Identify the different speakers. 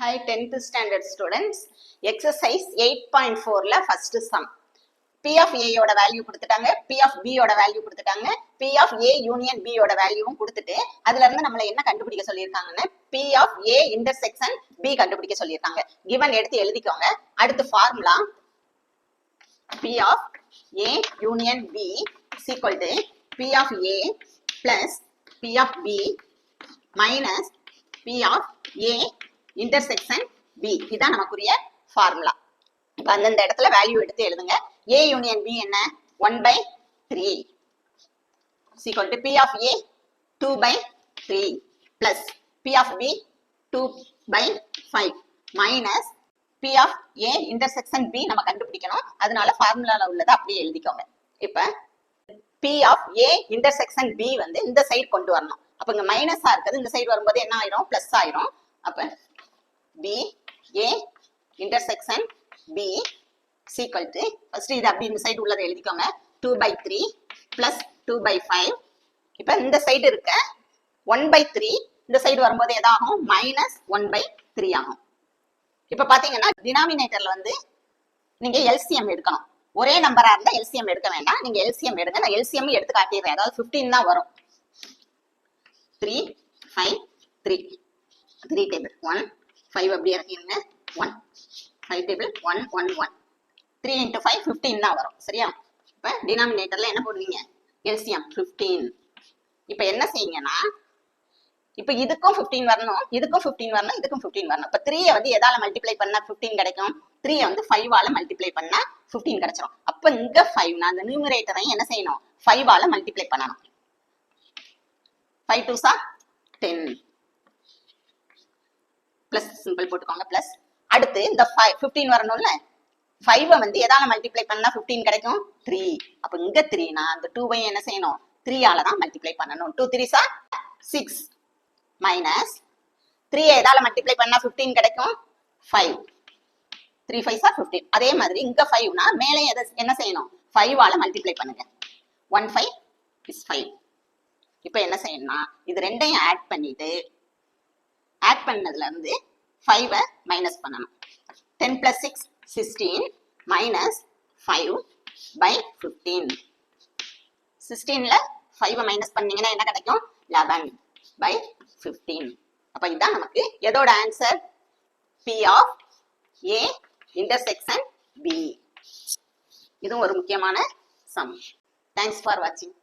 Speaker 1: Hi 10th standard students. Exercise 8.4 la first sum. P of A யோட value கொடுத்துட்டாங்க, P of B யோட value கொடுத்துட்டாங்க, P of A union B யோட வேல்யூவும் கொடுத்துட்டு அதுல இருந்து நம்மள என்ன கண்டுபிடிக்க சொல்லியிருக்காங்கன்னா P of A intersection B கண்டுபிடிக்க சொல்லியிருக்காங்க. given எடுத்து எழுதிக்கோங்க. அடுத்து formula P of A union B is equal to P of A plus P of B minus P of A intersection B. இதான் நமக்குரிய ஃபார்முலா. இப்போ அந்த இடத்துல வேல்யூ எடுத்து எழுதுங்க. A union B என்ன 1/3 is equal to P of A 2/3 plus P of B 2/5 minus P of A intersection B நம்ம கண்டுபிடிக்கணும். அதனால ஃபார்முலால உள்ளதை அப்படியே எழுதிக்கோங்க. இப்போ P of A intersection B வந்து இந்த சைடு கொண்டு வரணும். அப்ப இங்க மைனஸா இருக்குது, இந்த சைடு வரும்போது என்ன ஆயிரும், பிளஸ் ஆயிரும். அப்ப B A intersection B is equal to first இது அப்படி இந்த சைடு உள்ளதை எழுதிக்கோங்க 2/3 plus 2/5. இப்ப இந்த சைடு இருக்க 1/3 இந்த சைடு வரும்போது எதாகும் -1/3 ஆகும். இப்ப பாத்தீங்கன்னா டினாமினேட்டர்ல வந்து நீங்க எல்சிஎம் எடுக்கணும். ஒரே நம்பரா இருந்தா எல்சிஎம் எடுக்க வேண்டாம், நீங்க எல்சிஎம் எடுங்க. நான் எல்சிஎம் எடுத்து காட்டிடுறேன். அதாவது 15 தான் வரும். 3 5 3 3 டேபிள் 1 5 அப்படி இறக்கிடுங்க 1 5 டேபிள் 1 1 1 3 into 5 15 தான் வரும். சரியா? இப்ப டினாமினேட்டர்ல என்ன போடுவீங்க, எல்சிஎம் 15. இப்ப என்ன செய்யுங்கன்னா இப்ப இதுக்கும் 15 வரணும், இதுக்கும் 15 வரணும், இதுக்கும் 15 வரணும். இப்ப 3 வந்து எதால மல்டிப்ளை பண்ணா 15 கிடைக்கும், 3 வந்து 5 ஆல மல்டிப்ளை பண்ணா 15 கிடைச்சிடும். அப்ப இங்க 5 நான் அந்த நியூமரேட்டரையும் என்ன செய்யணும், 5 ஆல மல்டிப்ளை பண்ணணும். 5 2s are 10 பிளஸ் சிம்பிள் போட்டுக்கோங்க பிளஸ். அடுத்து இந்த 15 வரணும்ல, 5 வந்து எதால மல்டிப்ளை பண்ணா 15 கிடைக்கும், 3. அப்ப இங்க 3 னா அந்த 2 என்ன செய்யணும், 3 ஆல தான் மல்டிப்ளை பண்ணணும். 2 3s are 6 மைனஸ் 3 எதால மல்டிப்ளை பண்ணா 15 கிடைக்கும், 5. 3 5s are 15. அதே மாதிரி இங்க 5 னா மேலே என்ன செய்யணும், 5 ஆல மல்டிப்ளை பண்ணுங்க. 1 5 is 5. இப்ப என்ன செய்யணும்னா இது ரெண்டையும் ஆட் பண்ணிட்டு ஆட் பண்ணதுல இருந்து 5 மைனஸ் பண்ணணும். 10 plus 6 16 minus 5/15. 16ல 5 மைனஸ் பண்ணீங்கன்னா என்ன கிடைக்கும், 11/15. அப்ப இதுதான் நமக்கு எதோட answer, P of A intersection B. இதுவும் ஒரு முக்கியமான சம். தேங்க்ஸ் ஃபார் வாட்சிங்.